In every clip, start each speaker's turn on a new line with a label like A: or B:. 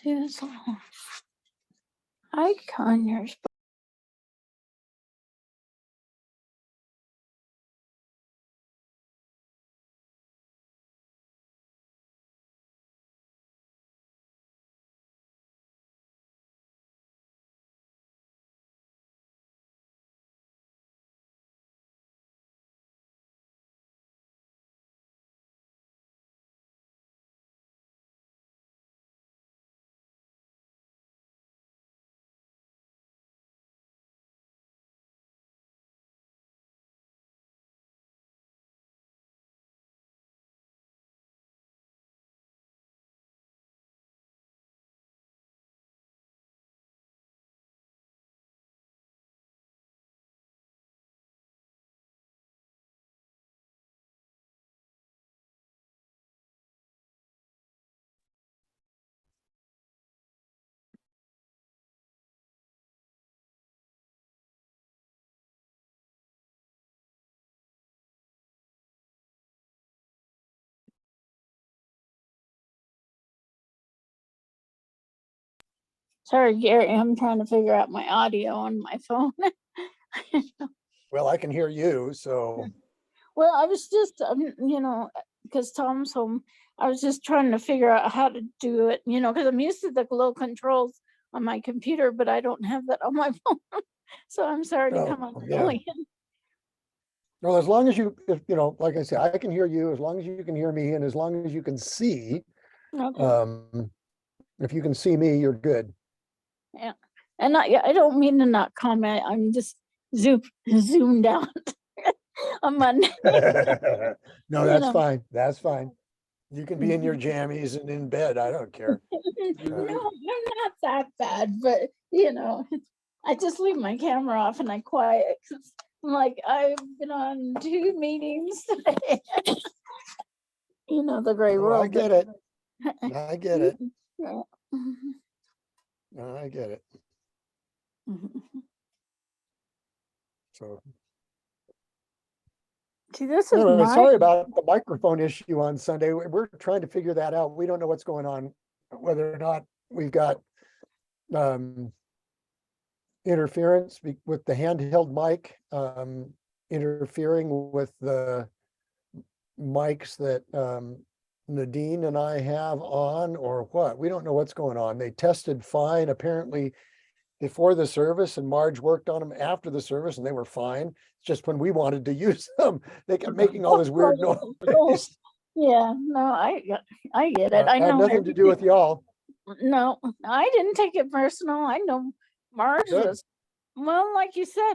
A: Too Hi, Conyers. Sorry, Gary, I'm trying to figure out my audio on my phone.
B: Well, I can hear you, so.
A: Well, I was just, because Tom's home, I was just trying to figure out how to do it, because I'm used to the glow controls on my computer, but I don't have that on my phone. So I'm sorry to come on early.
B: Well, as long as you, like I said, I can hear you, as long as you can hear me, and as long as you can see.
A: Okay.
B: If you can see me, you're good.
A: Yeah. And I don't mean to not comment. I'm just zoomed out on Monday.
B: No, that's fine. That's fine. You can be in your jammies and in bed. I don't care.
A: No, I'm not that bad, but I just leave my camera off and I quiet. I'm like, I've been on 2 meetings today. The gray world.
B: I get it. I get it.
A: Yeah.
B: I get it. So.
A: See, this
B: Anyway,
A: is
B: sorry about the microphone issue on Sunday. We're trying to figure that out. We don't know what's going on, whether or not we've got interference with the handheld mic interfering with the mics that Nadine and I have on, or what. We don't know what's going on. They tested fine apparently before the service, and Marge worked on them after the service and they were fine. It's just when we wanted to use them, they kept making all this weird noise.
A: Yeah, no, I get it. I know.
B: Had nothing to do with y'all.
A: No, I didn't take it personal. I know Marge was, well, like you said,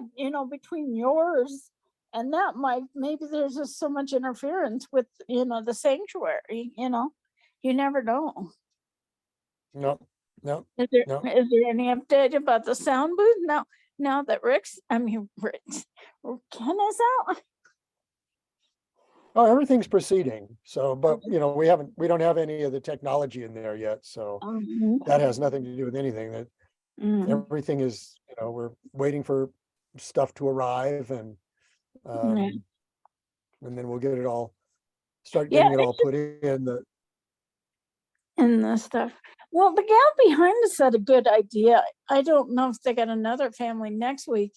A: between yours and that mic, maybe there's just so much interference with, the sanctuary, you never know.
B: No.
A: Is there any update about the sound booth now that Ken is out?
B: Oh, everything's proceeding. So, but we don't have any of the technology in there yet. So that has nothing to do with anything. That everything is, we're waiting for stuff to arrive, and then we'll get it all, start getting it all put in
A: the stuff. Well, the gal behind us had a good idea. I don't know if they got another family next week,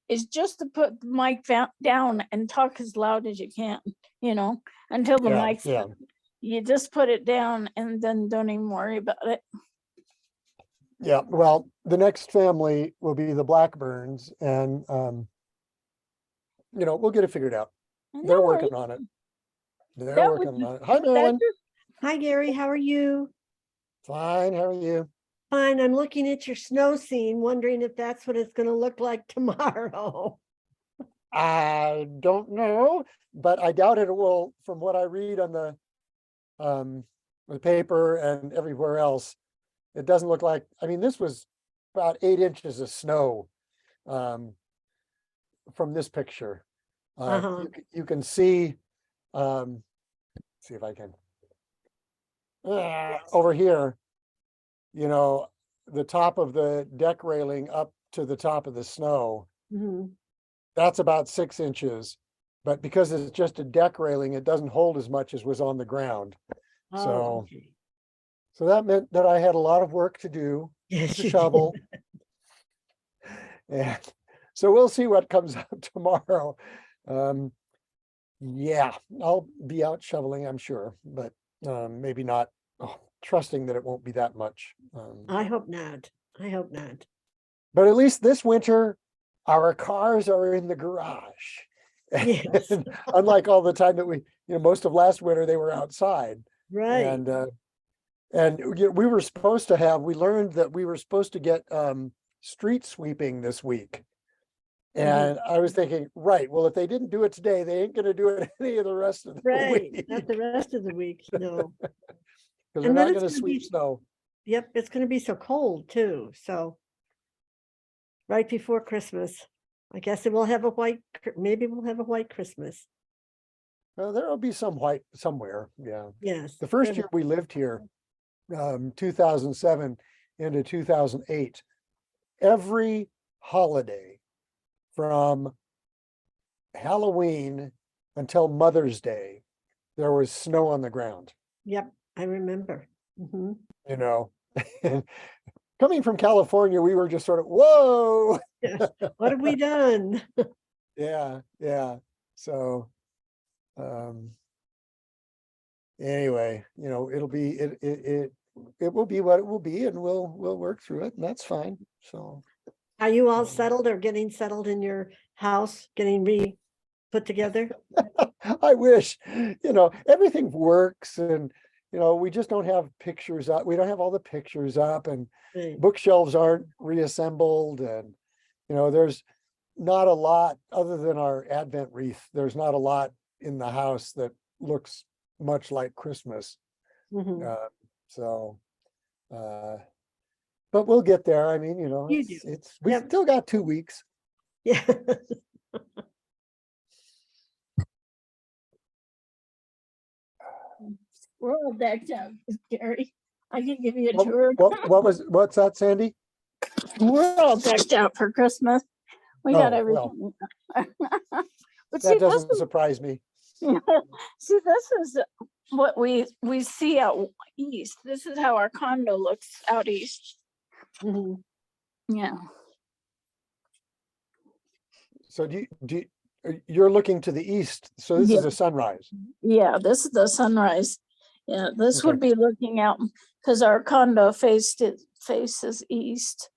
A: is just to put the mic down and talk as loud as you can, until the mic's done. You just put it down and then don't even worry about it.
B: Yeah, well, the next family will be the Blackburns, and we'll get it figured out. They're working on it. They're working on it. Hi, Marilyn.
C: Hi, Gary. How are you?
B: Fine. How are you?
C: Fine. I'm looking at your snow scene, wondering if that's what it's going to look like tomorrow.
B: I don't know, but I doubt it will. From what I read on the paper and everywhere else, it doesn't look like. I mean, this was about 8 inches of snow from this picture. You can see. See if I can. Over here, the top of the deck railing up to the top of the snow. That's about 6 inches, but because it's just a deck railing, it doesn't hold as much as was on the ground. So So that meant that I had a lot of work to do,
C: Yes,
B: to
C: you
B: shovel. And so we'll see what comes out tomorrow. Yeah, I'll be out shoveling, I'm sure, but maybe not, trusting that it won't be that much.
C: I hope not. I hope not.
B: But at least this winter, our cars are in the garage.
C: Yes.
B: And unlike all the time that most of last winter, they were outside.
C: Right.
B: And we were supposed to have, we learned that we were supposed to get street sweeping this week. And I was thinking, right, well, if they didn't do it today, they ain't gonna do it any of the rest of the
C: Right.
B: week.
C: Not the rest of the week. No.
B: Because they're
C: And then
B: not
C: it's
B: gonna
C: gonna be-
B: sweep snow.
C: Yep. It's going to be so cold too. So right before Christmas, I guess it will have a maybe we'll have a white Christmas.
B: Well, there'll be some white somewhere, yeah.
C: Yes.
B: The first
C: good.
B: year we lived here, 2007 into 2008, every holiday from Halloween until Mother's Day, there was snow on the ground,
C: Yep. I remember. Mhm.
B: you know. And coming from California, we were just sort of, whoa.
C: Yes. What have we done?
B: Yeah, yeah. So anyway, it'll be it will be what it will be, and we'll work through it, and that's fine. So
C: Are you all settled or getting settled in your house, getting put together?
B: I wish, everything works, and we just don't have pictures up. We don't have all the pictures up, and
C: Right.
B: bookshelves aren't reassembled, and there's not a lot other than our Advent wreath. There's not a lot in the house that looks much like Christmas.
C: Mhm.
B: So, but we'll get there. I mean,
C: You do.
B: we
C: Yep.
B: still got 2 weeks.
C: Yeah.
A: We're all decked out, Gary. I can give you a tour.
B: What's that, Sandy?
A: We're all decked out for Christmas. We got
B: Oh, well.
A: everything. But see,
B: That
A: this
B: doesn't
A: is,
B: surprise me.
A: see, this is what we see out east. This is how our condo looks out east.
C: Mhm.
A: Yeah.
B: So you're looking to the east, so this is
A: Yeah.
B: a sunrise.
A: Yeah, this is the sunrise. Yeah, this would
B: Okay.
A: be looking out because our condo faces east.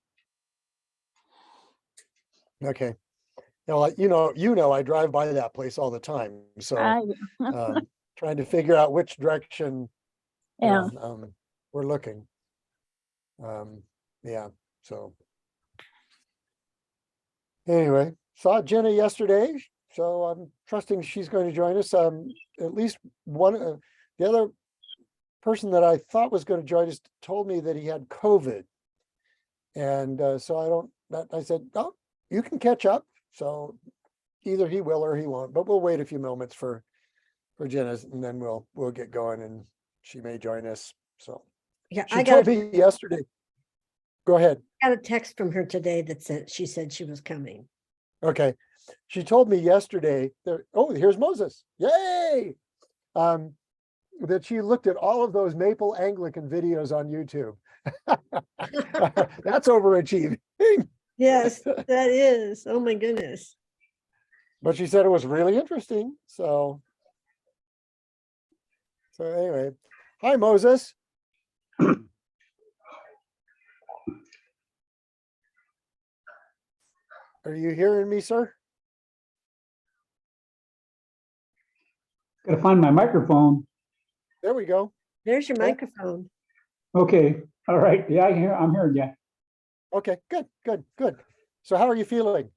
B: Okay. I drive by that place all the time, so trying to figure out which direction
A: Yeah.
B: we're looking. Yeah, so anyway, saw Jenna yesterday, so I'm trusting she's going to join us. At least one, the other person that I thought was going to join us told me that he had COVID. And so I said, oh, you can catch up. So either he will or he won't, but we'll wait a few moments for Jenna's, and then we'll get going, and she may join us. So
C: Yeah,
B: she told me yesterday. Go ahead.
C: got a text from her today that said she was coming.
B: Okay. She told me yesterday here's Moses. Yay. That she looked at all of those Maple Anglican videos on YouTube. That's overachieving.
C: Yes, that is. Oh my goodness.
B: But she said it was really interesting. So anyway, hi, Moses. Are you hearing me, sir?
D: Gotta find my microphone.
B: There we go.
C: There's your
B: Yeah.
C: microphone.
D: Okay, all right. Yeah, I'm hearing you.
B: Okay, good. So how are you feeling?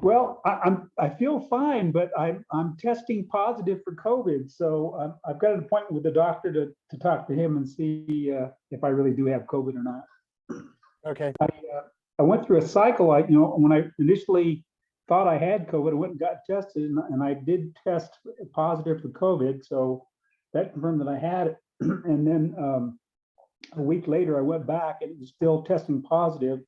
D: Well, I feel fine, but I'm testing positive for COVID. So I've got an appointment with the doctor to talk to him and see if I really do have COVID or not.
B: Okay.
D: I went through a cycle. When I initially thought I had COVID, I went and got tested, and I did test positive for COVID. So that confirmed that I had it. And then a week later, I went back and it was still testing positive.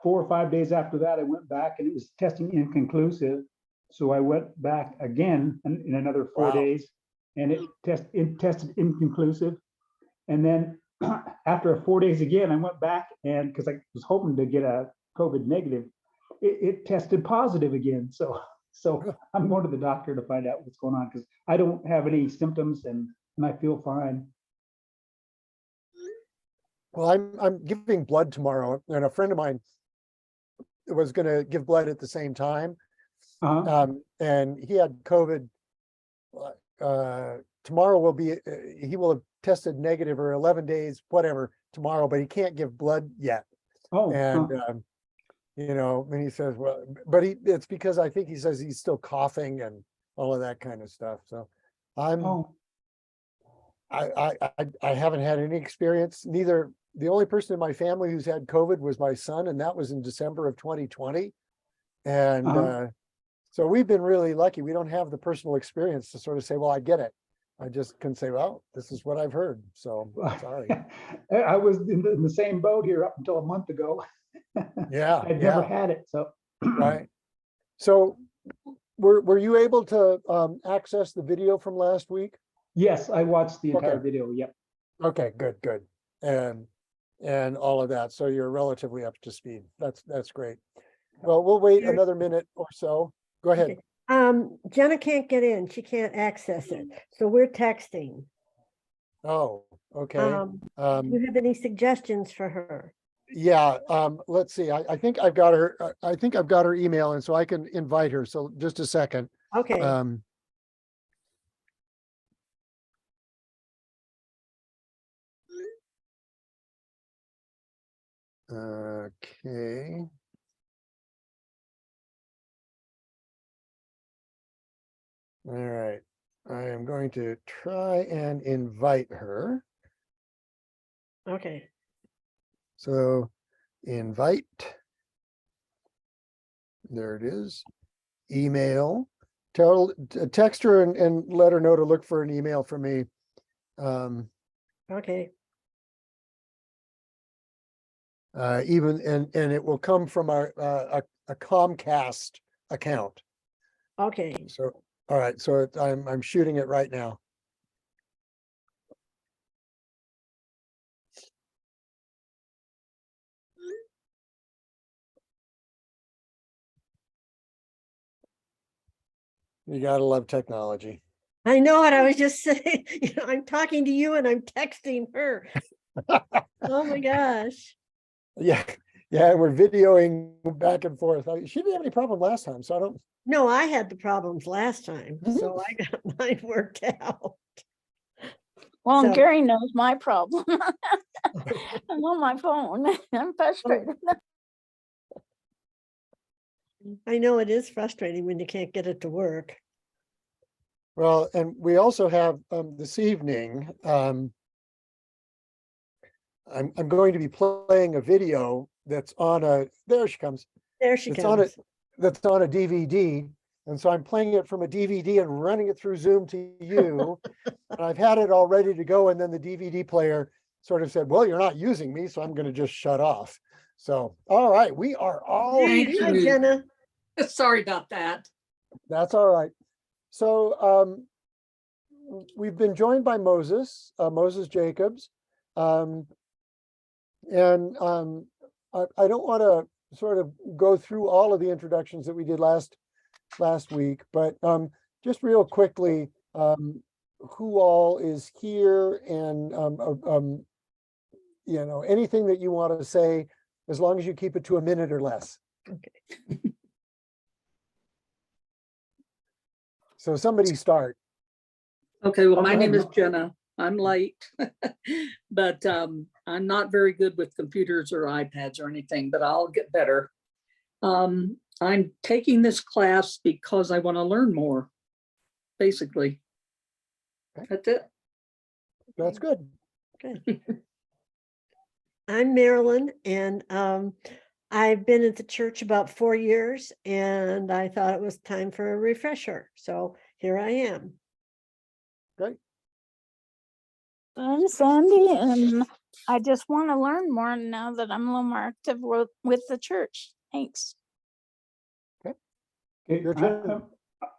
D: 4 or 5 days after that, I went back and it was testing inconclusive. So I went back again in another 4
B: Wow.
D: days, and it tested inconclusive. And then after 4 days again, I went back, and because I was hoping to get a COVID negative, it tested positive again. So I'm going to the doctor to find out what's going on, because I don't have any symptoms and I feel fine.
B: Well, I'm giving blood tomorrow, and a friend of mine was going to give blood at the same time, and he had COVID. Tomorrow will be, he will have tested negative, or 11 days, whatever, tomorrow, but he can't give blood yet. And you know, and he says, well, but it's because I think he says he's still coughing and all of that kind of stuff. So I haven't had any experience. Neither. The only person in my family who's had COVID was my son, and that was in December of 2020. And so we've been really lucky. We don't have the personal experience to sort of say, well, I get it. I just can say, well, this is what I've heard. So sorry.
D: I was in the same boat here up until a month ago.
B: Yeah.
D: I'd never had it. So
B: right. So were you able to access the video from last week?
D: yes, I watched the entire video. Yep.
B: Okay, good. And all of that. So you're relatively up to speed. That's great. Well, we'll wait another minute or so. Go ahead.
C: Okay. Jenna can't get in. She can't access it. So we're texting.
B: Oh, okay.
C: Do you have any suggestions for her?
B: Yeah, let's see. I think I've got her email, and so I can invite her. So just a second.
C: Okay.
B: Okay. All right. I am going to try and invite her.
C: Okay.
B: So invite. There it is. Email. Text her and let her know to look for an email from me.
C: Okay.
B: Even and it will come from a Comcast account.
C: Okay.
B: So all right, so I'm shooting it right now. You gotta love technology.
C: I know what I was just saying. I'm talking to you and I'm texting her. Oh my gosh.
B: Yeah, we're videoing back and forth. She didn't have any problem last time, so I don't.
C: No, I had the problems last time, so I got mine worked out.
A: Well,
C: So-
A: Gary knows my problem. I'm on my phone. I'm frustrated.
C: I know it is frustrating when you can't get it to work.
B: Well, and we also have this evening. I'm going to be playing a video that's on a. There she comes.
C: There she
B: It's
C: comes.
B: That's on a DVD. And so I'm playing it from a DVD and running it through Zoom to you. And I've had it all ready to go. And then the DVD player sort of said, well, you're not using me, so I'm going to just shut off. So, all right, we are all
C: Hi,
B: here.
C: Jenna.
E: Sorry about that.
B: That's all right. So we've been joined by Moses Jacobs. I don't want to sort of go through all of the introductions that we did last week, but just real quickly, who all is here, and you know, anything that you want to say, as long as you keep it to a minute or less.
C: Okay.
B: So somebody start.
E: Okay, well, my
D: Okay.
E: name is Jenna. I'm late, but I'm not very good with computers or iPads or anything, but I'll get better. I'm taking this class because I want to learn more, basically.
B: Okay.
E: That's it.
B: That's good.
C: Good. I'm Marilyn, and I've been at the church about 4 years, and I thought it was time for a refresher. So here I am.
B: Great.
A: I'm Sandy, and I just want to learn more now that I'm a little more active with the church. Thanks.
D: Okay,
B: Your turn.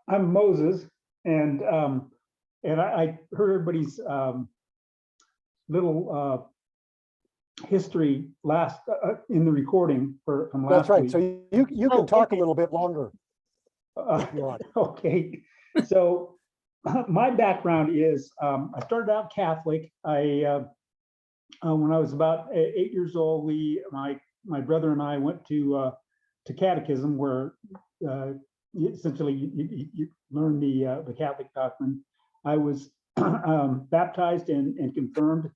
D: I'm Moses, and and I heard everybody's little history last in the recording from last
B: That's right.
D: week.
B: So you
C: Oh,
B: can talk a
C: okay.
B: little bit longer if you want.
D: Okay, so my background is I started out Catholic. When I was about 8 years old, my brother and I went to catechism, where essentially you learn the Catholic doctrine. I was baptized and confirmed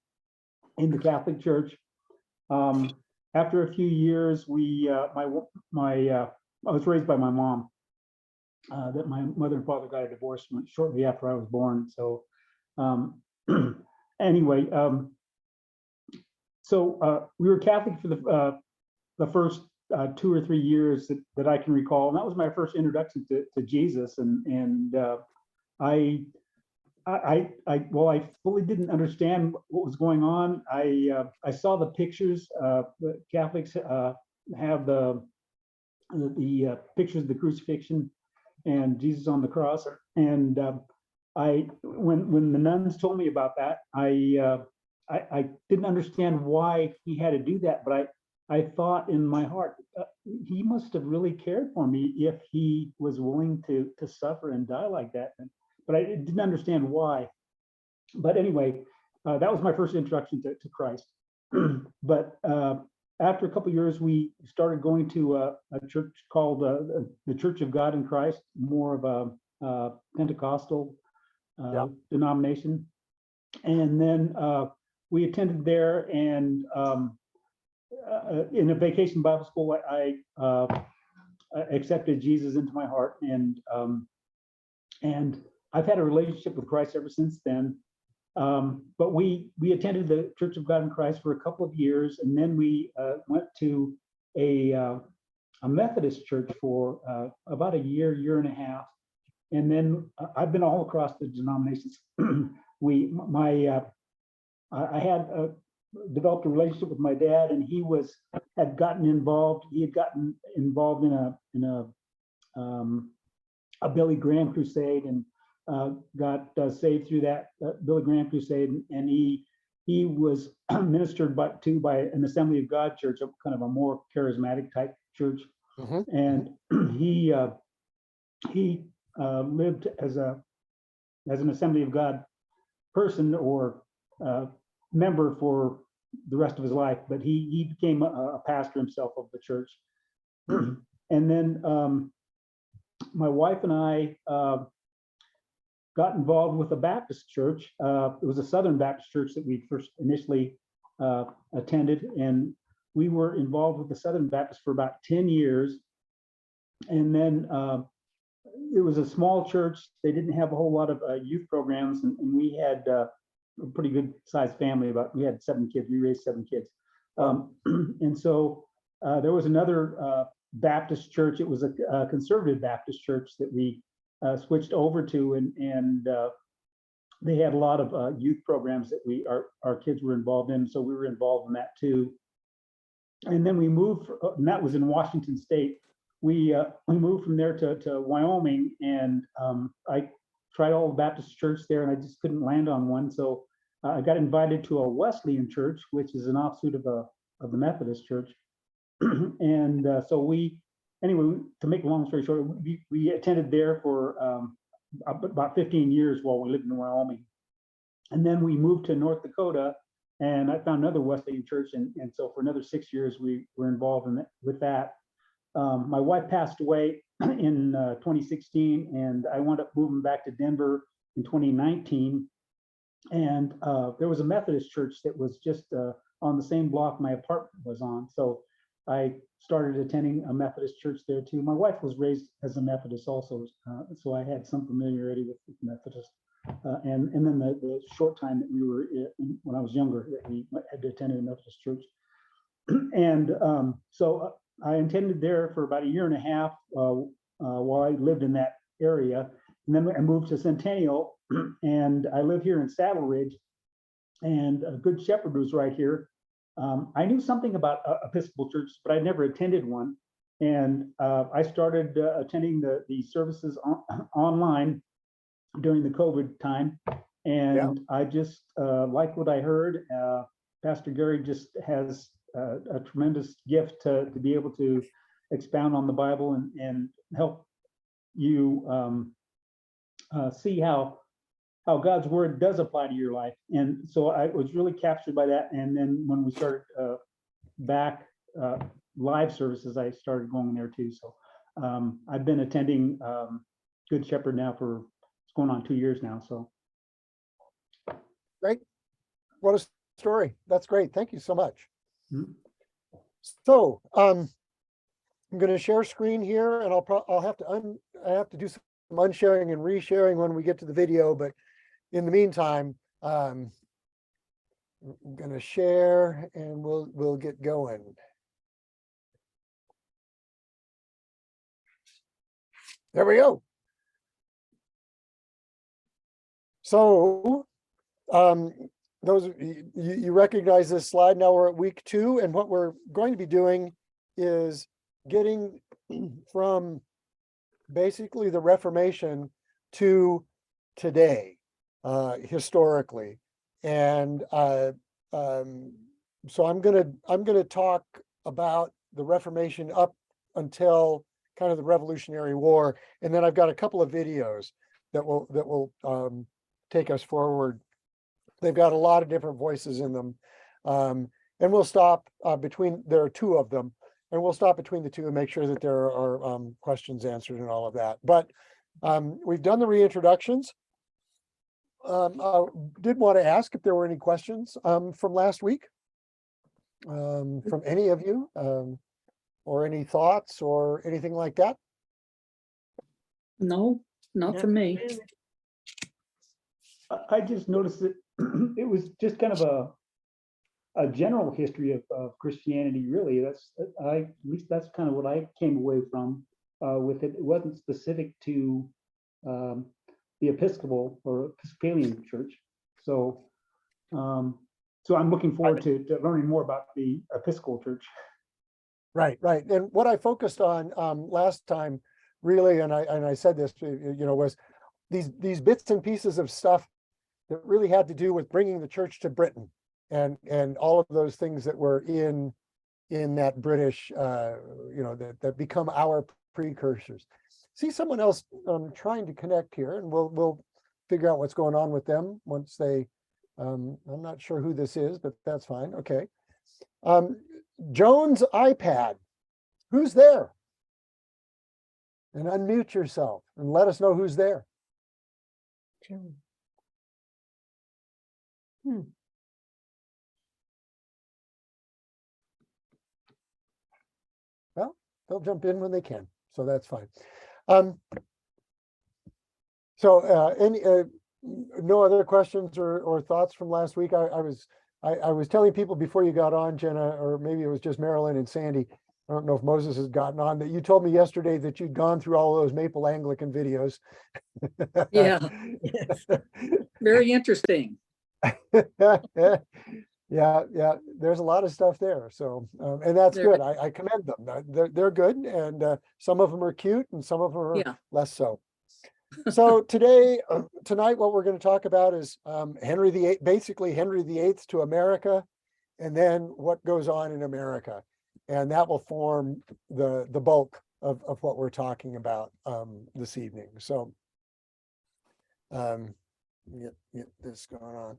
D: in the Catholic Church. After a few years, I was raised by my mom. That my mother and father got a divorce shortly after I was born. So anyway, so we were Catholic for the first 2 or 3 years that I can recall, and that was my first introduction to Jesus. And I fully didn't understand what was going on. I saw the pictures. The Catholics have the pictures of the crucifixion and Jesus on the cross. And when the nuns told me about that, I didn't understand why he had to do that, but I thought in my heart, he must have really cared for me if he was willing to suffer and die like that. But I didn't understand why. But anyway, that was my first introduction to Christ. But after a couple of years, we started going to a church called the Church of God in Christ, more of a Pentecostal denomination. And then we attended there, and in a vacation Bible school, I accepted Jesus into my heart, and I've had a relationship with Christ ever since then. But we attended the Church of God in Christ for a couple of years, and then we went to a Methodist church for about a year and a half, and then I've been all across the denominations. I had developed a relationship with my dad, and he had gotten involved. He had gotten involved in a Billy Graham crusade, and got saved through that Billy Graham crusade. And he was ministered to by an Assembly of God church, a kind of a more charismatic type church.
B: Mm-hmm.
D: And he lived as an Assembly of God person or member for the rest of his life, but he became a pastor himself of the church. And then my wife and I got involved with a Baptist church. It was a Southern Baptist church that we first initially attended, and we were involved with the Southern Baptist for about 10 years. And then it was a small church. They didn't have a whole lot of youth programs, and we had a pretty good sized family. We had 7 kids. We raised 7 kids. And so there was another Baptist church. It was a conservative Baptist church that we switched over to, and they had a lot of youth programs that our kids were involved in. So we were involved in that too. And then we moved, and that was in Washington State. We moved from there to Wyoming, and I tried all the Baptist church there, and I just couldn't land on one. So I got invited to a Wesleyan church, which is an offshoot of the Methodist church. And so anyway, to make a long story short, we attended there for about 15 years while we lived in Wyoming. And then we moved to North Dakota, and I found another Wesleyan church. And so for another 6 years, we were involved with that. My wife passed away in 2016, and I wound up moving back to Denver in 2019. And there was a Methodist church that was just on the same block my apartment was on. So I started attending a Methodist church there too. My wife was raised as a Methodist also, so I had some familiarity with Methodist. And then the short time that we were when I was younger, that we had to attend a Methodist church. And so I attended there for about a year and a half while I lived in that area. And then I moved to Centennial, and I live here in Saddle Ridge, and Good Shepherd was right here. I knew something about Episcopal church, but I never attended one. And I started attending the services online during the COVID time. And I just like what I heard. Pastor Gary just has a tremendous gift to be able to expound on the Bible and help you see how God's word does apply to your life. And so I was really captured by that. And then when we started back live services, I started going there too. So I've been attending Good Shepherd now for, it's going on 2 years now. So.
B: Great. What a story. That's great. Thank you so much.
D: Mhm.
B: So I'm going to share screen here, and I'll have to do some unsharing and resharing when we get to the video. But in the meantime, I'm going to share, and we'll get going. There we go. So those you recognize this slide. Now we're at week 2, and what we're going to be doing is getting from basically the Reformation to today, historically. And so I'm gonna talk about the Reformation up until kind of the Revolutionary War, and then I've got a couple of videos that will take us forward. They've got a lot of different voices in them, and we'll stop between. There are 2 of them, and we'll stop between the 2 and make sure that there are questions answered and all of that. But we've done the reintroductions. I did want to ask if there were any questions from last week, from any of you, or any thoughts or anything like that.
E: No, not from me.
D: I just noticed that it was just kind of a general history of Christianity, really. At least that's kind of what I came away from with it. It wasn't specific to the Episcopal or Episcopalian church. So so I'm looking forward to learning more about the Episcopal church.
B: Right. And what I focused on last time, really, and I said this, was these bits and pieces of stuff that really had to do with bringing the church to Britain and all of those things that were in that British, that become our precursors. See someone else trying to connect here, and we'll figure out what's going on with them once they. I'm not sure who this is, but that's fine. Okay. Joan's iPad. Who's there? And unmute yourself and let us know who's there.
C: Joan.
B: Well, they'll jump in when they can, so that's fine. Any no other questions or thoughts from last week? I was telling people before you got on, Jenna, or maybe it was just Marilyn and Sandy. I don't know if Moses has gotten on, that you told me yesterday that you'd gone through all those Maple Anglican videos.
E: Yeah, very interesting.
B: Yeah, there's a lot of stuff there. So, and that's good. I commend them. They're good, and some of them are cute, and some of them are less so. So tonight, what we're going to talk about is Henry VIII, basically Henry VIII to America, and then what goes on in America, and that will form the bulk of what we're talking about this evening. So, get this going on.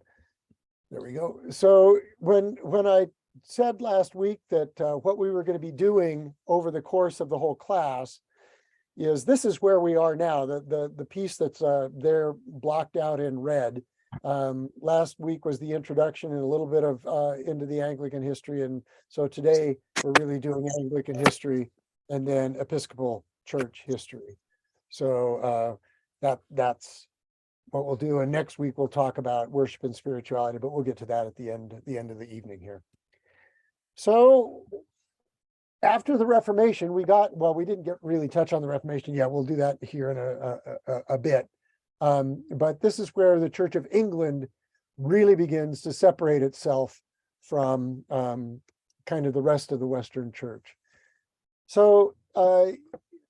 B: There we go. So when I said last week that what we were going to be doing over the course of the whole class is this is where we are now, the piece that's there blocked out in red. Last week was the introduction and a little bit of into the Anglican history. And so today we're really doing Anglican history and then Episcopal Church history. So that's what we'll do. And next week we'll talk about worship and spirituality, but we'll get to that at the end of the evening here. So after the Reformation, we didn't really touch on the Reformation yet. We'll do that here in a bit. But this is where the Church of England really begins to separate itself from kind of the rest of the Western Church. So, of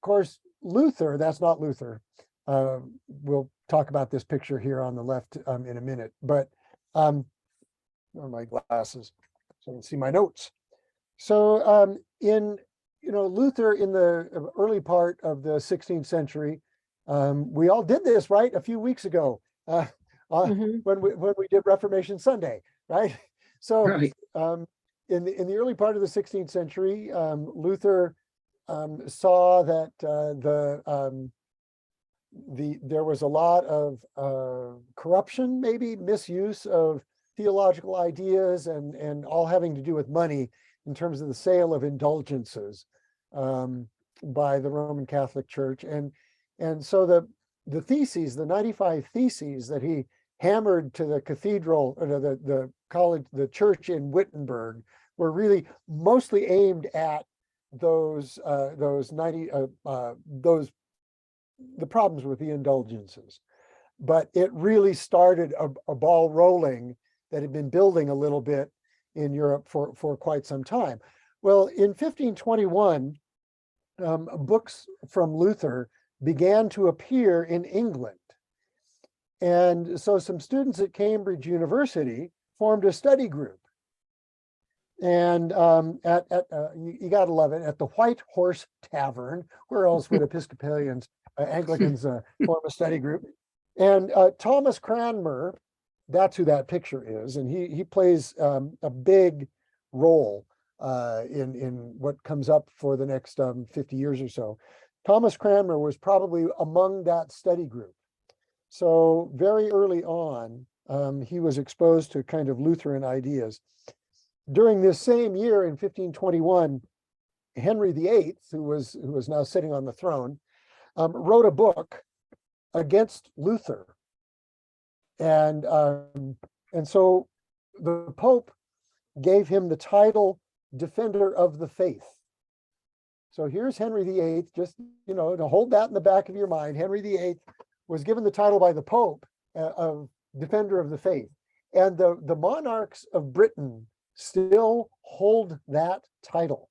B: course, Luther, that's not Luther. We'll talk about this picture here on the left in a minute, but on my glasses so I can see my notes. So Luther in the early part of the 16th century, we all did this, right? A few weeks ago
C: Mhm.
B: when we did Reformation Sunday, right? So
E: Right.
B: in the early part of the 16th century, Luther saw that there was a lot of corruption, maybe misuse of theological ideas, and all having to do with money in terms of the sale of indulgences by the Roman Catholic Church, and so the theses, the 95 theses that he hammered to the cathedral or to the college, the church in Wittenberg, were really mostly aimed at those the problems with the indulgences. But it really started a ball rolling that had been building a little bit in Europe for quite some time. Well, in 1521, books from Luther began to appear in England. And so some students at Cambridge University formed a study group. And you got to love it, at the White Horse Tavern. Where else would Episcopalians, Anglicans form a study group? And Thomas Cranmer, that's who that picture is, and he plays a big role in what comes up for the next 50 years or so. Thomas Cranmer was probably among that study group. So very early on, he was exposed to kind of Lutheran ideas. During this same year in 1521, Henry VIII, who was now sitting on the throne, wrote a book against Luther. And so the Pope gave him the title Defender of the Faith. So here's Henry VIII, just, to hold that in the back of your mind. Henry VIII was given the title by the Pope of Defender of the Faith. And the monarchs of Britain still hold that title.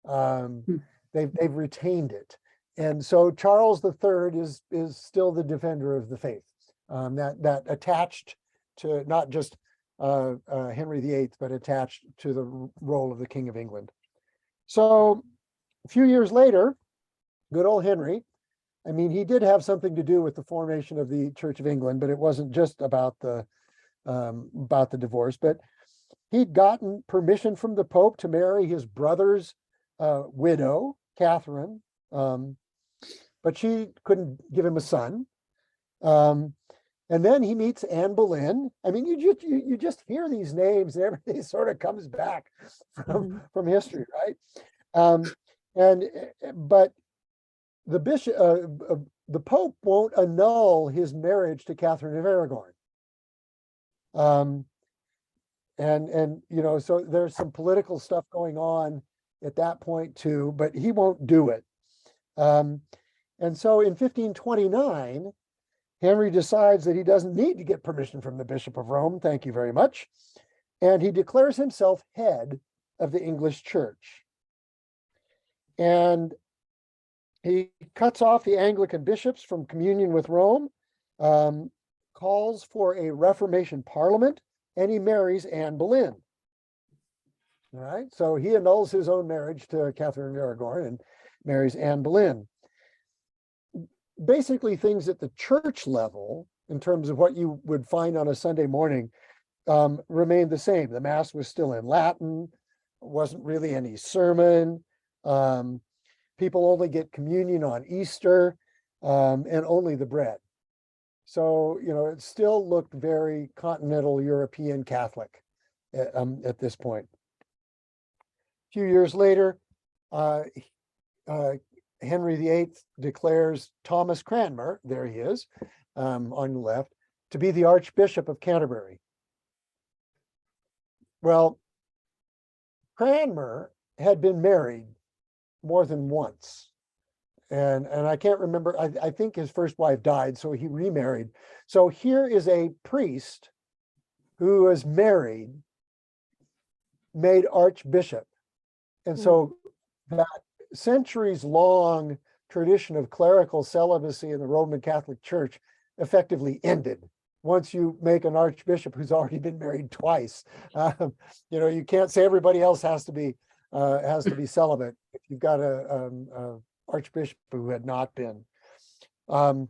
B: They've retained it. And so Charles III is still the Defender of the Faith. That attached to not just Henry VIII, but attached to the role of the King of England. So a few years later, good old Henry, I mean, he did have something to do with the formation of the Church of England, but it wasn't just about the divorce. But he'd gotten permission from the Pope to marry his brother's widow, Catherine, but she couldn't give him a son. And then he meets Anne Boleyn. I mean, you just hear these names and everything sort of comes back from history, right? But the bishop, the Pope won't annul his marriage to Catherine of Aragon. So there's some political stuff going on at that point too, but he won't do it. And so in 1529, Henry decides that he doesn't need to get permission from the Bishop of Rome, thank you very much, and he declares himself head of the English Church. And he cuts off the Anglican bishops from communion with Rome, calls for a Reformation Parliament, and he marries Anne Boleyn. All right, so he annuls his own marriage to Catherine of Aragon and marries Anne Boleyn. Basically, things at the church level, in terms of what you would find on a Sunday morning, remained the same. The Mass was still in Latin, wasn't really any sermon. People only get communion on Easter, and only the bread. So, it still looked very continental European Catholic at this point. A few years later, Henry VIII declares Thomas Cranmer, there he is, on the left, to be the Archbishop of Canterbury. Well, Cranmer had been married more than once. And I can't remember, I think his first wife died, so he remarried. So here is a priest who was married, made archbishop. And so that centuries long tradition of clerical celibacy in the Roman Catholic Church effectively ended. Once you make an archbishop who's already been married twice, you can't say everybody else has to be celibate if you've got a archbishop who had not been. And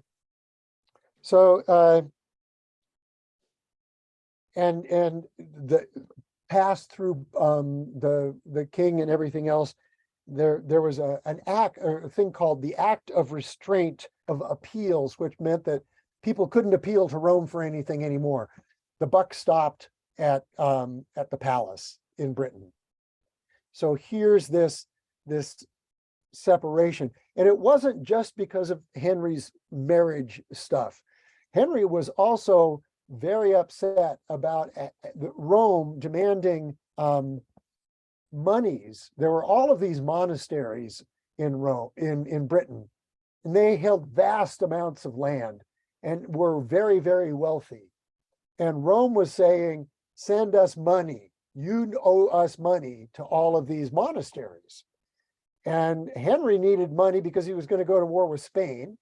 B: the passed through the king and everything else. There was an act, or a thing called the Act of Restraint of Appeals, which meant that people couldn't appeal to Rome for anything anymore. The buck stopped at the palace in Britain. So here's this separation, and it wasn't just because of Henry's marriage stuff. Henry was also very upset about Rome demanding monies. There were all of these monasteries in Rome, in Britain, and they held vast amounts of land and were very, very wealthy. And Rome was saying, send us money. You owe us money to all of these monasteries. And Henry needed money because he was going to go to war with Spain,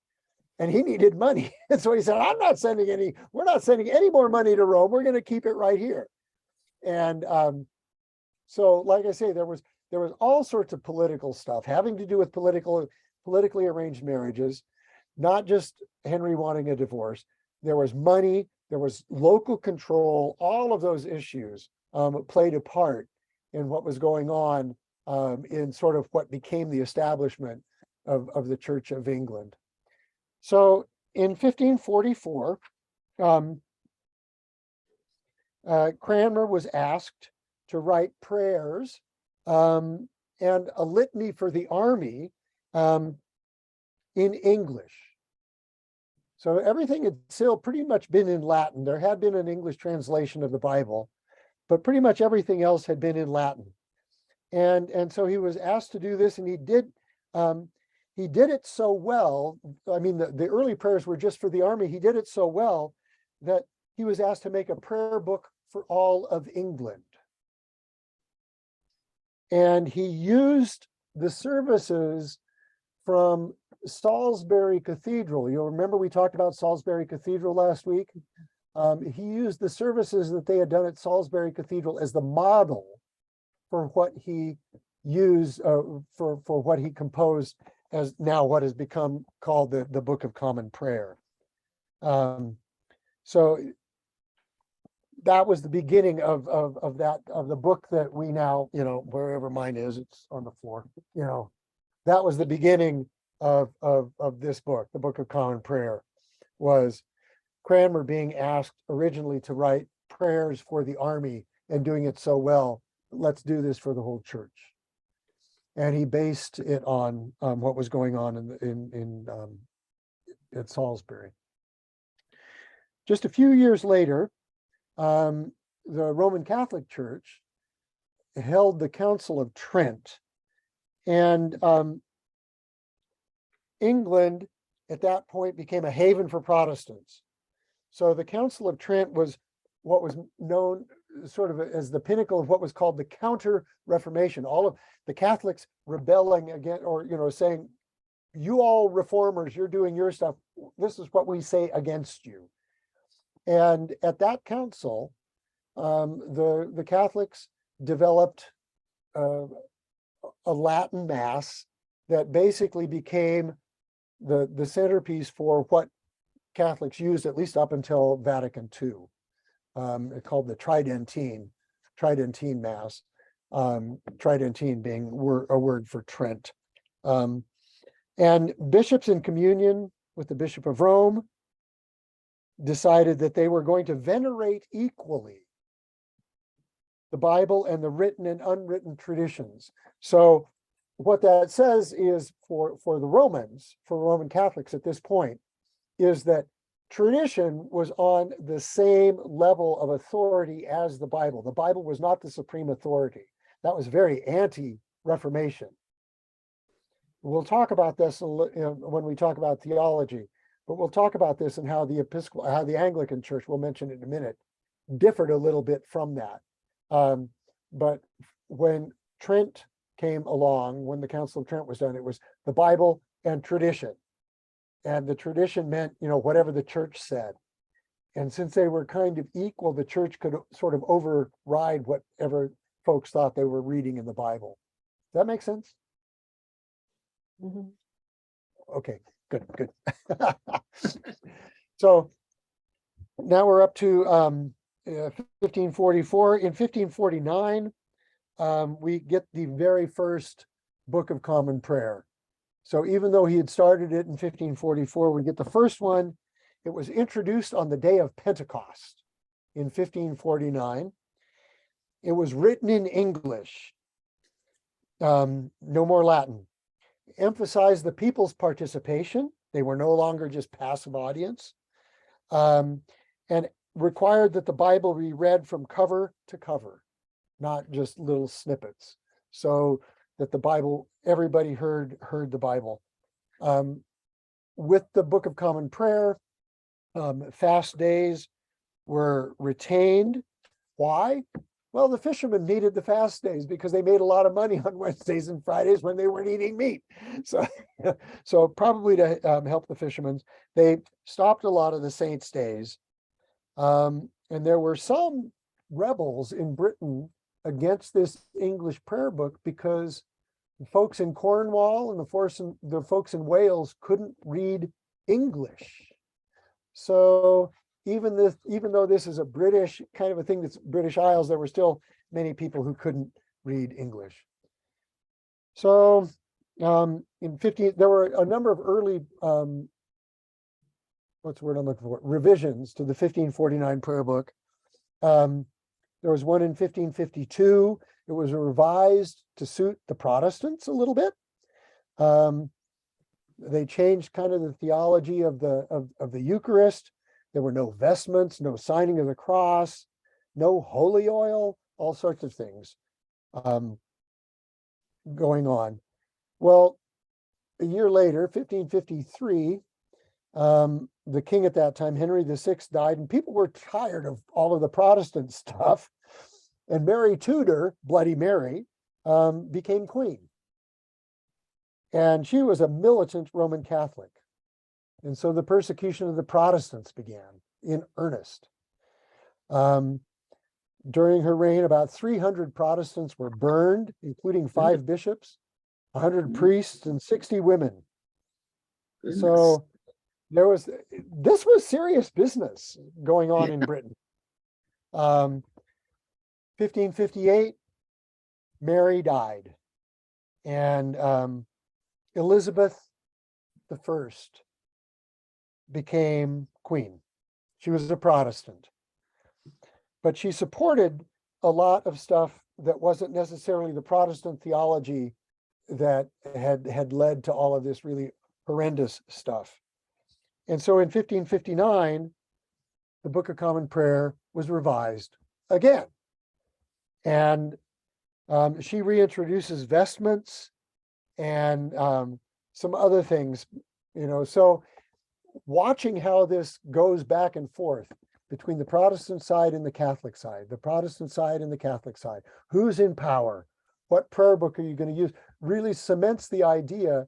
B: and he needed money. And so he said, we're not sending any more money to Rome. We're going to keep it right here. And so, like I say, there was all sorts of political stuff having to do with politically arranged marriages, not just Henry wanting a divorce. There was money, there was local control. All of those issues played a part in what was going on in sort of what became the establishment of the Church of England. So in 1544, Cranmer was asked to write prayers and a litany for the army in English. So everything had still pretty much been in Latin. There had been an English translation of the Bible, but pretty much everything else had been in Latin. And so he was asked to do this, and he did it so well. I mean, the early prayers were just for the army. He did it so well that he was asked to make a prayer book for all of England. And he used the services from Salisbury Cathedral. You'll remember we talked about Salisbury Cathedral last week. He used the services that they had done at Salisbury Cathedral as the model for what he used, for what he composed as now what has become called the Book of Common Prayer. So that was the beginning of the book that we now, wherever mine is, it's on the floor. That was the beginning of this book, the Book of Common Prayer, was Cranmer being asked originally to write prayers for the army and doing it so well. Let's do this for the whole church. And he based it on what was going on at Salisbury. Just a few years later, the Roman Catholic Church held the Council of Trent, and England at that point became a haven for Protestants. So the Council of Trent was what was known sort of as the pinnacle of what was called the Counter-Reformation. All of the Catholics rebelling against, or saying, you all reformers, you're doing your stuff. This is what we say against you. And at that council, the Catholics developed a Latin Mass that basically became the centerpiece for what Catholics used, at least up until Vatican II. Called the Tridentine Mass. Tridentine being a word for Trent. And bishops in communion with the Bishop of Rome decided that they were going to venerate equally the Bible and the written and unwritten traditions. So what that says is for the Romans, for Roman Catholics at this point, is that tradition was on the same level of authority as the Bible. The Bible was not the supreme authority. That was very anti-Reformation. We'll talk about this when we talk about theology, but we'll talk about this and how the Episcopal, how the Anglican Church, we'll mention it in a minute, differed a little bit from that. But when Trent came along, when the Council of Trent was done, it was the Bible and tradition. and the tradition meant, whatever the church said. And since they were kind of equal, the church could sort of override whatever folks thought they were reading in the Bible. Does that make sense?
C: Mhm.
B: Okay, good. So now we're up to 1544. In 1549, we get the very first Book of Common Prayer. So even though he had started it in 1544, we get the first one. It was introduced on the day of Pentecost in 1549. It was written in English, no more Latin. Emphasized the people's participation. They were no longer just passive audience, and required that the Bible be read from cover to cover, not just little snippets, so that the Bible, everybody heard the Bible. With the Book of Common Prayer, fast days were retained. Why? Well, the fishermen needed the fast days because they made a lot of money on Wednesdays and Fridays when they weren't eating meat. So probably to help the fishermen, they stopped a lot of the saints' days. And there were some rebels in Britain against this English prayer book because the folks in Cornwall and the folks in Wales couldn't read English. So even though this is a British kind of a thing, that's British Isles, there were still many people who couldn't read English. So there were a number of early what's the word I'm looking for? Revisions to the 1549 prayer book. There was one in 1552. It was revised to suit the Protestants a little bit. They changed kind of the theology of the Eucharist. There were no vestments, no signing of the cross, no holy oil, all sorts of things going on. Well, a year later, 1553, the king at that time, Henry VI, died, and people were tired of all of the Protestant stuff. And Mary Tudor, Bloody Mary, became queen. And she was a militant Roman Catholic. And so the persecution of the Protestants began in earnest. During her reign, about 300 Protestants were burned, including 5 bishops, 100 priests, and 60 women.
E: Goodness.
B: So this was serious business going on in Britain. 1558, Mary died, and Elizabeth I became queen. She was a Protestant, but she supported a lot of stuff that wasn't necessarily the Protestant theology that had led to all of this really horrendous stuff. And so in 1559, the Book of Common Prayer was revised again. And she reintroduces vestments and some other things, so watching how this goes back and forth between the Protestant side and the Catholic side, who's in power, what prayer book are you going to use, really cements the idea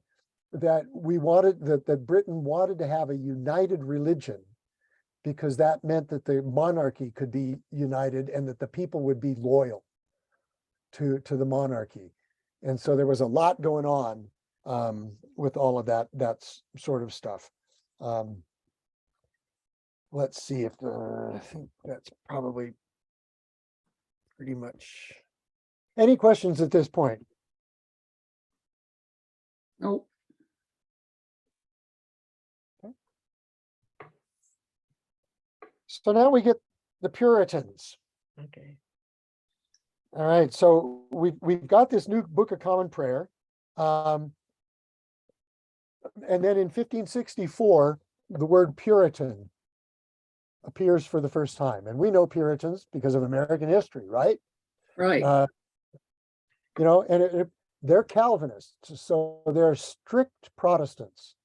B: that that Britain wanted to have a united religion, because that meant that the monarchy could be united and that the people would be loyal to the monarchy. And so there was a lot going on with all of that sort of stuff. Let's see if I think that's probably pretty much. Any questions at this point?
E: Nope.
B: So now we get the Puritans.
C: Okay.
B: All right, so we've got this new Book of Common Prayer, and then in 1564, the word Puritan appears for the first time, and we know Puritans because of American history, right?
E: Right.
B: And they're Calvinists, so they're strict Protestants,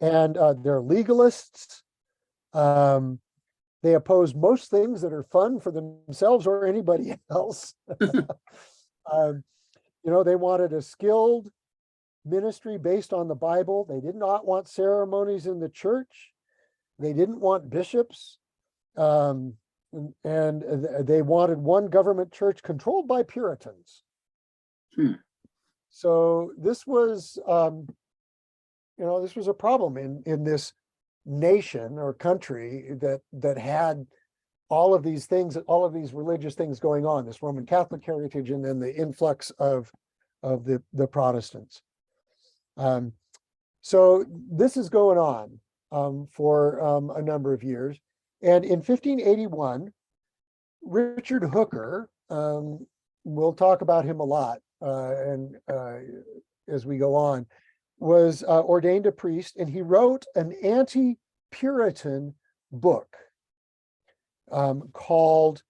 B: and they're legalists. They oppose most things that are fun for themselves or anybody else. They wanted a skilled ministry based on the Bible. They did not want ceremonies in the church. They didn't want bishops. And they wanted one government church controlled by Puritans. So this was, this was a problem in this nation or country that had all of these things, all of these religious things going on, this Roman Catholic heritage, and then the influx of the Protestants. So this is going on for a number of years. And in 1581, Richard Hooker, we'll talk about him a lot as we go on, was ordained a priest, and he wrote an anti-Puritan book called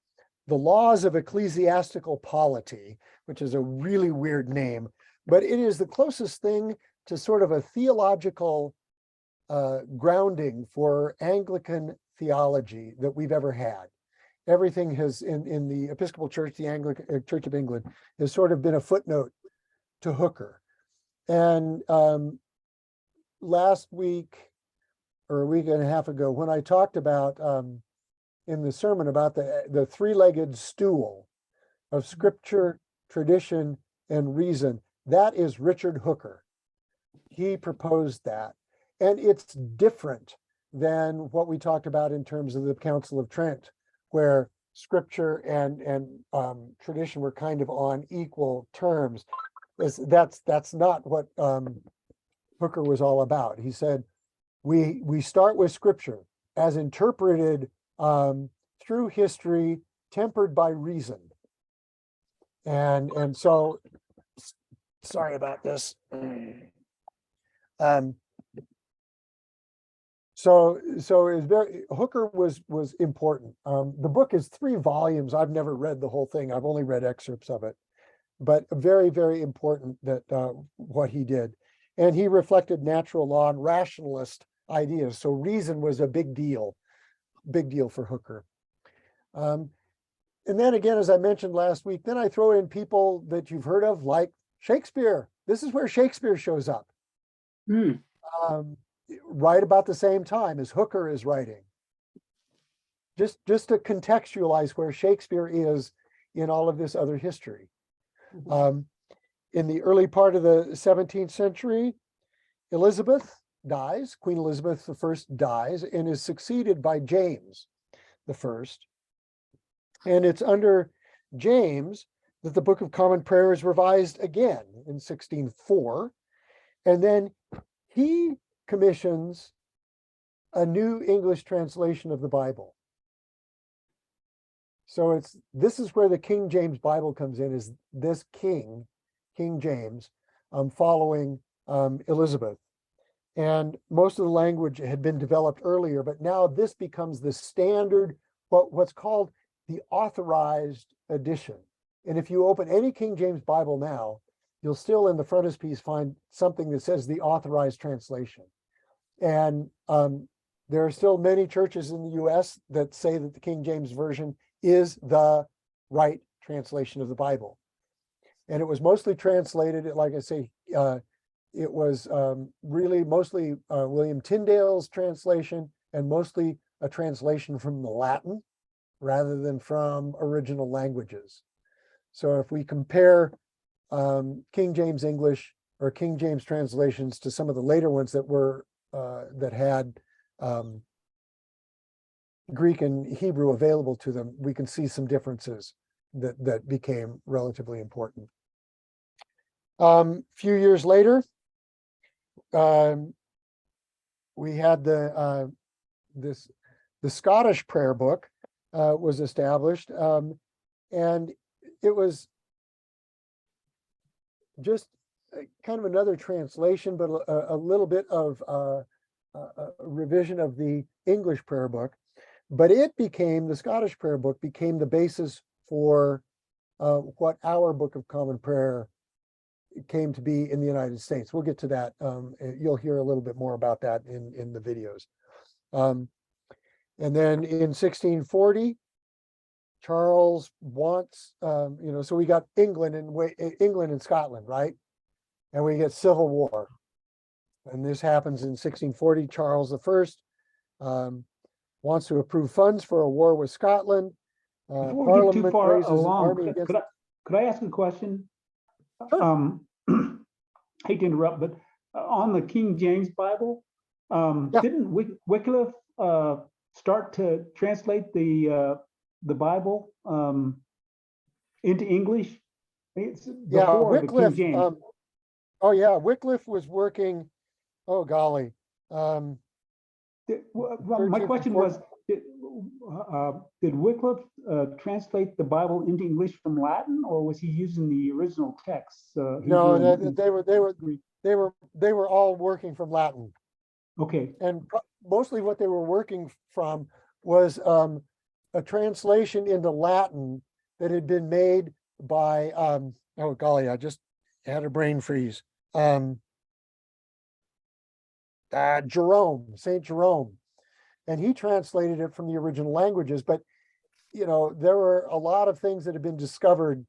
B: The Laws of Ecclesiastical Polity, which is a really weird name, but it is the closest thing to sort of a theological grounding for Anglican theology that we've ever had. Everything has in the Episcopal Church, the Anglican Church of England, has sort of been a footnote to Hooker. And last week or a week and a half ago, when I talked about in the sermon about the three-legged stool of scripture, tradition, and reason, that is Richard Hooker. He proposed that. And it's different than what we talked about in terms of the Council of Trent, where scripture and tradition were kind of on equal terms. That's not what Hooker was all about. He said, we start with scripture as interpreted through history, tempered by reason. And so, sorry about this. So it was Hooker was important. The book is 3 volumes. I've never read the whole thing. I've only read excerpts of it, but very, very important that what he did. And he reflected natural law and rationalist ideas. So reason was a big deal for Hooker. And then again, as I mentioned last week, then I throw in people that you've heard of, like Shakespeare. This is where Shakespeare shows up. Right about the same time as Hooker is writing. Just to contextualize where Shakespeare is in all of this other history. In the early part of the 17th century, Elizabeth dies, Queen Elizabeth I dies, and is succeeded by James I. And it's under James that the Book of Common Prayer is revised again in 1604. And then he commissions a new English translation of the Bible. So this is where the King James Bible comes in, is this King James, following Elizabeth. And most of the language had been developed earlier, but now this becomes the standard, what's called the authorized edition. And if you open any King James Bible now, you'll still in the frontispiece find something that says the authorized translation. And there are still many churches in the US that say that the King James Version is the right translation of the Bible. And it was mostly translated, like I say, it was really mostly William Tyndale's translation, and mostly a translation from the Latin rather than from original languages. So if we compare King James English or King James translations to some of the later ones that were that had Greek and Hebrew available to them, we can see some differences that became relatively important. Few years later, we had the Scottish prayer book was established, and it was just kind of another translation, but a little bit of a revision of the English prayer book. But the Scottish prayer book became the basis for what our Book of Common Prayer came to be in the United States. We'll get to that. You'll hear a little bit more about that in the videos. And then in 1640, Charles wants, so we got England and Scotland, right? and we get civil war. And this happens in 1640. Charles I wants to approve funds for a war with Scotland.
D: Before we get too
B: Parliament
D: far
B: raises an
D: along,
B: army against.
D: could I ask a question?
B: Sure.
D: Hate to interrupt, but on the King James Bible,
B: Yeah.
D: didn't Wycliffe start to translate the Bible into English? It's
B: Yeah,
D: before the King
B: Wycliffe.
D: James.
B: Oh yeah, Wycliffe was working. Oh golly.
D: Well, my
B: 13th
D: question
B: before-
D: was, did Wycliffe translate the Bible into English from Latin, or was he using the original text?
B: No,
D: Hebrew and
B: they were all working from Latin,
D: Okay,
B: and mostly what they were working from was a translation into Latin that had been made by oh golly, I just had a brain freeze. Jerome, Saint Jerome, and he translated it from the original languages. But you know, there were a lot of things that had been discovered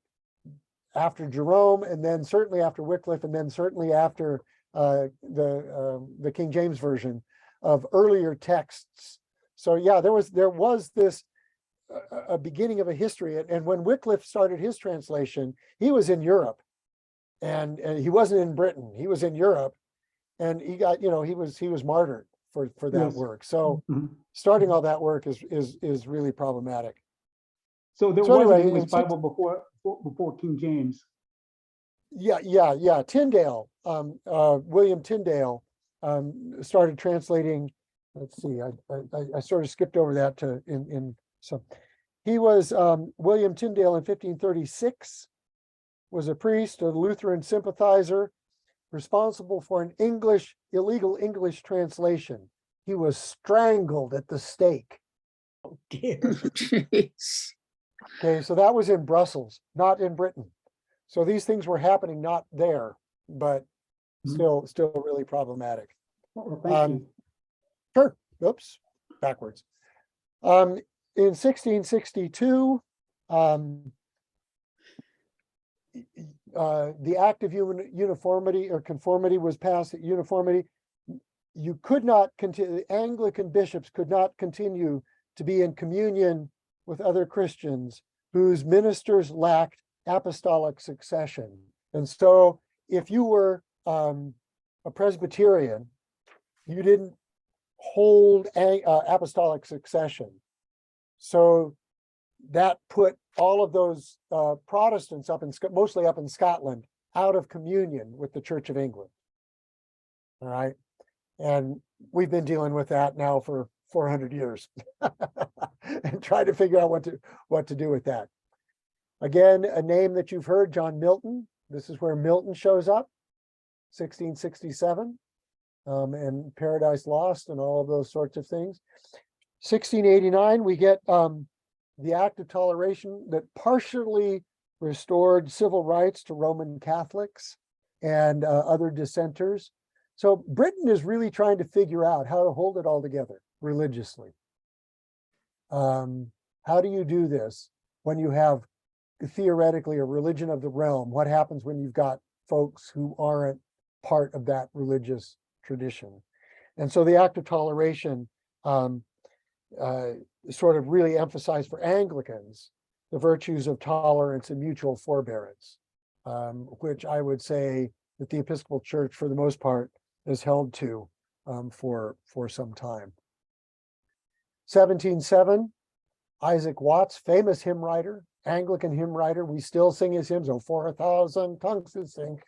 B: after Jerome, and then certainly after Wycliffe, and then certainly after the King James version of earlier texts. So yeah, there was this a beginning of a history, and when Wycliffe started his translation, he was in Europe, and he wasn't in Britain. He was in Europe, and he got, you know, he was martyred for that
D: Yes.
B: work. So
D: mhm.
B: starting all that work is really problematic.
D: So there
B: So
D: was
B: anyway,
D: an English
B: in six-
D: Bible before King James.
B: Yeah. Tyndale, William Tyndale, started translating. Let's see, I sort of skipped over that so he was William Tyndale in 1536, was a priest, a Lutheran sympathizer, responsible for an illegal English translation. He was strangled at the stake.
C: Dear.
E: Jeez.
B: Okay, so that was in Brussels, not in Britain. So these things were happening not there, but
D: Mhm.
B: still really problematic.
D: Well, thank you.
B: Sure. Oops, backwards. In 1662, the Act of Uniformity or Conformity was passed. At uniformity, you could not continue. Anglican bishops could not continue to be in communion with other Christians whose ministers lacked apostolic succession. And so, if you were a Presbyterian, you didn't hold apostolic succession. So that put all of those Protestants mostly up in Scotland, out of communion with the Church of England. All right. And we've been dealing with that now for 400 years and trying to figure out what to do with that. Again, a name that you've heard, John Milton. This is where Milton shows up, 1667, and Paradise Lost and all of those sorts of things. 1689, we get the Act of Toleration that partially restored civil rights to Roman Catholics and other dissenters. So Britain is really trying to figure out how to hold it all together religiously. How do you do this when you have theoretically a religion of the realm? What happens when you've got folks who aren't part of that religious tradition? And so the Act of Toleration sort of really emphasized for Anglicans the virtues of tolerance and mutual forbearance, which I would say that the Episcopal Church, for the most part, is held to for some time. 1707, Isaac Watts, famous hymn writer, Anglican hymn writer. We still sing his hymns. Oh, for 1,000 tongues to sing.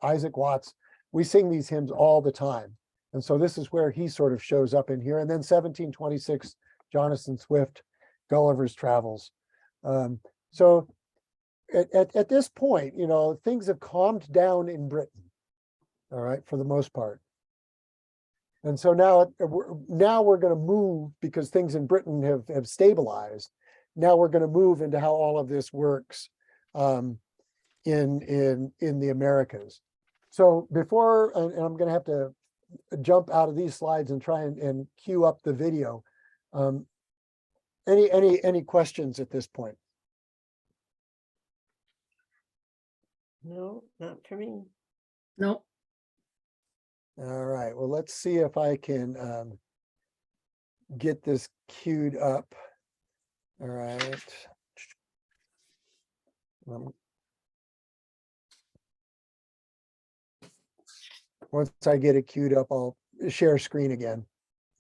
B: Isaac Watts. We sing these hymns all the time. And so this is where he sort of shows up in here. And then 1726, Jonathan Swift, Gulliver's Travels. So at this point, you know, things have calmed down in Britain, all right, for the most part. And so now we're going to move, because things in Britain have stabilized. Now we're going to move into how all of this works in the Americas. So before, and I'm going to have to jump out of these slides and try and cue up the video. Any questions at this point?
C: No, not for me.
E: No,
B: All right, well, let's see if I can get this queued up. All right. Once I get it queued up, I'll share screen again.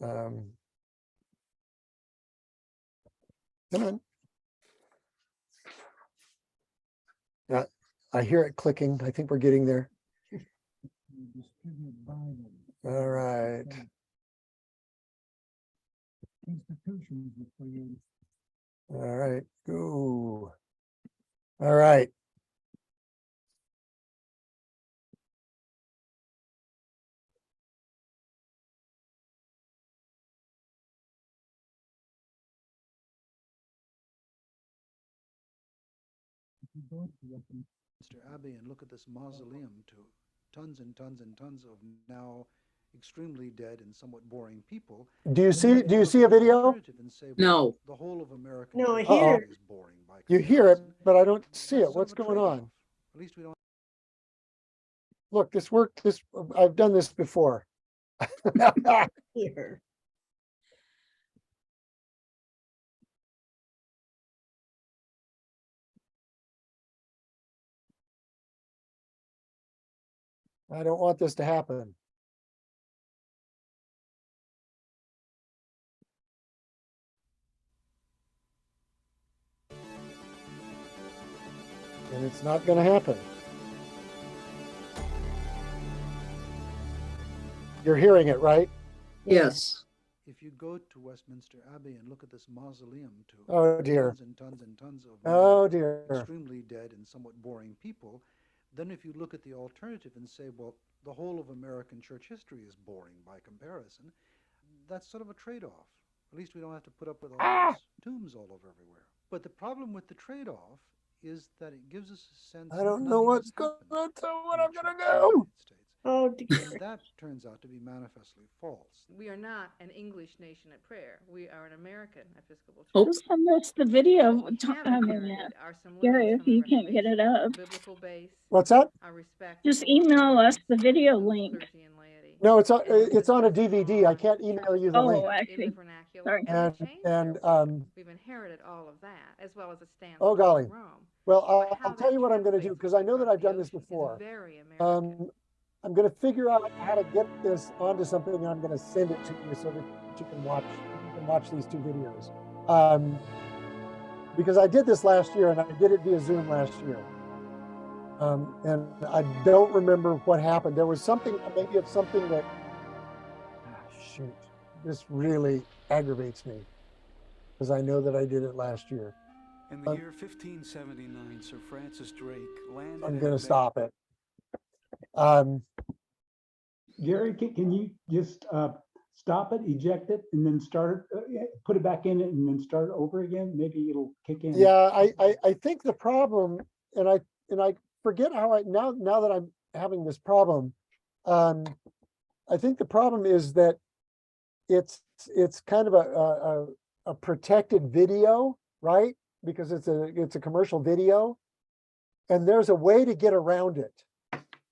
B: Come on. I hear it clicking. I think we're getting there. All right. All right, go. All right.
F: If you go to Westminster Abbey and look at this mausoleum to tons and tons and tons of now extremely dead and somewhat boring people.
B: Do you see a video?
E: No.
F: The whole of American
C: No, I
F: church
C: hear it.
F: is boring by
B: You hear it,
F: comparison.
B: but I don't see
F: That's
B: it.
F: sort
B: What's
F: of a
B: going
F: trade-off.
B: on?
F: At least we don't.
B: Look, this worked. I've done this before.
C: Here.
B: I don't want this to happen. And it's not going to happen. You're hearing it, right?
E: yes.
F: If you go to Westminster Abbey and look at this mausoleum to
B: Oh, dear.
F: tons and tons and tons of
B: Oh, dear.
F: extremely dead and somewhat boring people, then if you look at the alternative and say, well, the whole of American church history is boring by comparison, that's sort of a trade-off. At least we don't have to put up with all those tombs all over everywhere. But the problem with the trade-off is that it gives us a sense
B: I
F: that
B: don't know
F: nothing
B: what's
F: has
B: going
F: happened
B: on, so what
F: in
B: I'm
F: the
B: going to
F: church in the
B: do.
F: United States.
C: Oh, dear.
F: And that turns out to be manifestly false.
G: We are not an English nation at prayer. We are an American Episcopal Church.
E: Oh.
A: Who sent us the video?
G: What we have inherited are some
A: Gary,
G: limits
A: if
G: from the
A: you can't get it
G: Reformation,
A: up,
G: biblical base,
B: What's that?
G: our respect
A: just
G: for
A: email us the
G: parents,
A: video
G: both
A: link.
G: clergy and laity,
B: No, it's on a
G: emphasis
B: DVD. I
G: on
B: can't email you the
A: Oh,
B: link.
G: in the
A: actually,
G: vernacular,
A: sorry.
G: and we
B: And
G: changed
B: and
G: their worship. We've inherited all of that, as well as a stance
B: oh,
G: from
B: golly.
G: Rome.
B: Well,
G: But how
B: I'll tell
G: that
B: you what I'm going to do,
G: translates
B: because I know that
G: across
B: I've done
G: the
B: this
G: ocean is
B: before.
G: very American.
B: I'm going to figure out how to get this onto something, and I'm going to send it to you so that you can watch these two videos. Because I did this last year, and I did it via Zoom last year. And I don't remember what happened. There was something, maybe it's something that, shoot, this really aggravates me, because I know that I did it last year.
H: In the year 1579, Sir Francis Drake landed.
B: I'm going to stop it.
D: Gary, can you just stop it, eject it, and then start it, put it back in it, and then start it over again? Maybe it'll kick in.
B: Yeah, I think the problem, and I forget how now that I'm having this problem, I think the problem is that it's kind of a protected video, right? Because it's a commercial video, and there's a way to get around it.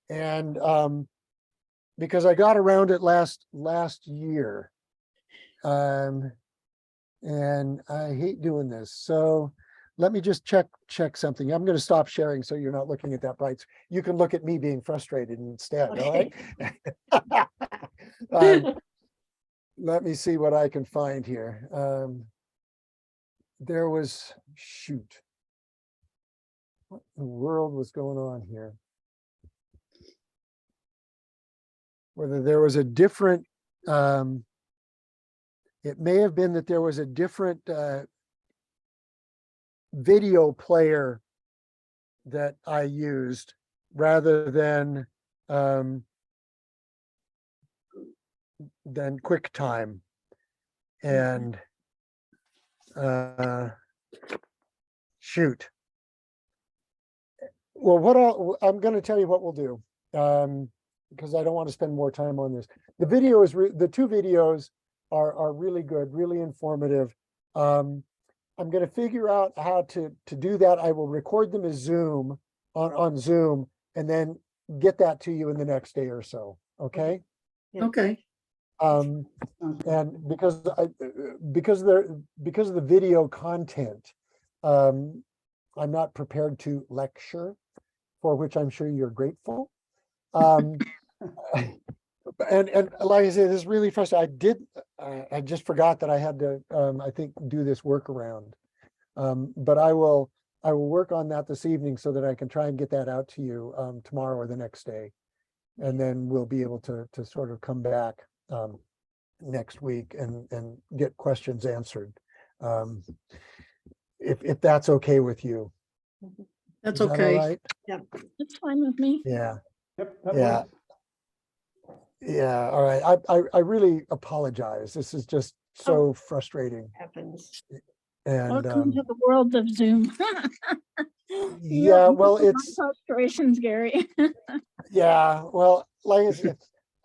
B: And because I got around it last year, and I hate doing this. So let me just check something. I'm going to stop sharing so you're not looking at that bright. You can look at me being frustrated instead.
C: Okay.
B: All right. Let me see what I can find here. There was, shoot, what in the world was going on here? Whether there was a different, it may have been that there was a different video player that I used rather than QuickTime. And shoot. Well, I'm going to tell you what we'll do, because I don't want to spend more time on this. The video is the two videos are really good, really informative. I'm going to figure out how to do that. I will record them as Zoom on Zoom, and then get that to you in the next day or so, okay?
C: Yeah.
E: Okay,
B: Um,
D: Sounds good.
B: and because of the video content, I'm not prepared to lecture, for which I'm sure you're grateful. And like I said, this is really frustrating. I just forgot that I had to, I think, do this workaround. But I will work on that this evening so that I can try and get that out to you tomorrow or the next day. And then we'll be able to sort of come back next week and get questions answered. If that's okay with you.
E: that's
B: Is that all
E: okay.
B: right?
A: It's fine with me.
B: Yeah,
D: Yep, that
B: Yeah.
D: works.
B: yeah, all right. I really apologize. This is just so frustrating.
C: Happens.
B: And
A: Welcome to the world of Zoom.
B: yeah, well,
A: my
B: it's,
A: frustrations, Gary.
B: yeah, well, like I said,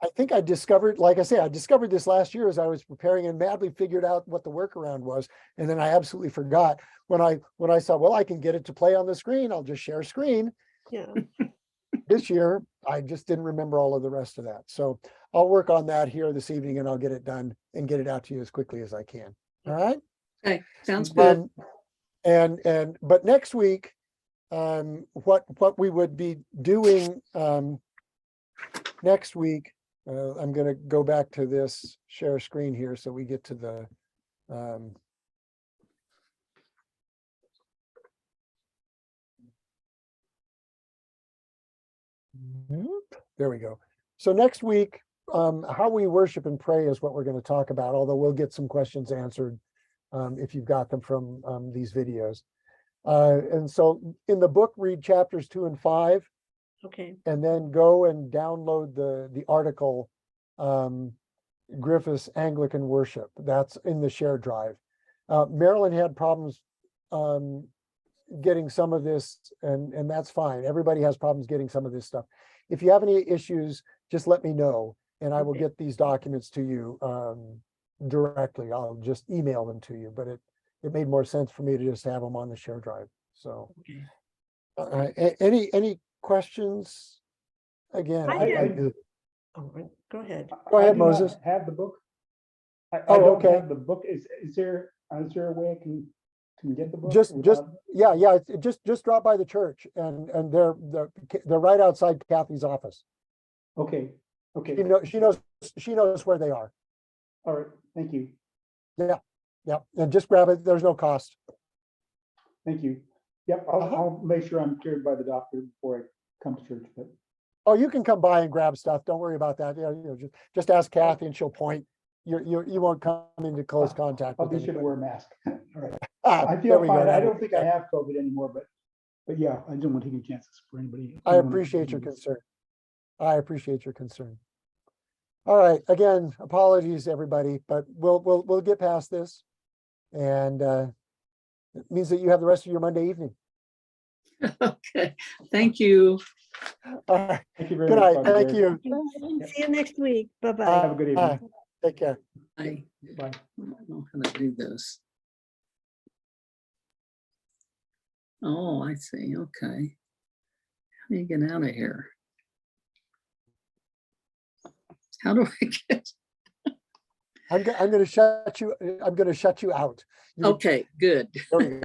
B: I think I discovered, like I say, I discovered this last year as I was preparing and madly figured out what the workaround was. And then I absolutely forgot when I saw, well, I can get it to play on the screen. I'll just share screen.
C: Yeah.
B: This year, I just didn't remember all of the rest of that. So I'll work on that here this evening and I'll get it done and get it out to you as quickly as I can. All right.
E: Okay, sounds good.
B: But next week, what we would be doing next week, I'm going to go back to this share screen here so we get to the there we go. So next week, how we worship and pray is what we're going to talk about, although we'll get some questions answered if you've got them from these videos. And so in the book, read chapters 2 and 5,
C: Okay.
B: and then go and download the article, Griffith's Anglican Worship. That's in the share drive. Marilyn had problems getting some of this, and that's fine. Everybody has problems getting some of this stuff. If you have any issues, just let me know, and I will
C: Okay.
B: get these documents to you directly. I'll just email them to you, but it made more sense for me to just have them on the share drive. So
C: Okay.
B: any questions? Again,
C: All right, go ahead.
B: Go ahead,
D: I do not
B: Moses.
D: have the book. I
B: Oh,
D: don't
B: okay.
D: have the book. Is there a way I can get the book?
B: just
D: without-
B: yeah, just drop by the church, and they're right outside Kathy's office.
D: Okay, okay,
B: She knows where they are.
D: all right, thank you,
B: Yeah, and just grab it. There's no cost.
D: thank you. Yep, I'll make sure I'm cleared by the doctor before I come to church, but
B: Oh, you can come by and grab stuff. Don't worry about that. Just ask Kathy and she'll point. You won't come into close contact
D: I'll
B: with
D: be sure to
B: anybody.
D: wear a mask. All right,
B: Ah,
D: I
B: there
D: feel
B: we go.
D: fine. I
B: That'll-
D: don't think I have COVID anymore, but yeah, I don't want to take any chances for anybody.
B: I appreciate your concern. I appreciate your concern. All right, again, apologies, everybody, but we'll get past this. And it means that you have the rest of your Monday evening.
E: Okay, thank you.
B: All right,
D: Thank you very
B: good
D: much.
B: night.
D: Dr.
B: Thank
D: Gary.
B: you.
C: See you next week. Bye-bye.
D: Have a good evening.
B: Take care.
E: I
D: Bye.
E: don't know how to do this. Oh, I see. Okay. How do you get out of here? How do I get?
B: I'm going to shut you out.
E: Okay, good.
B: There we go.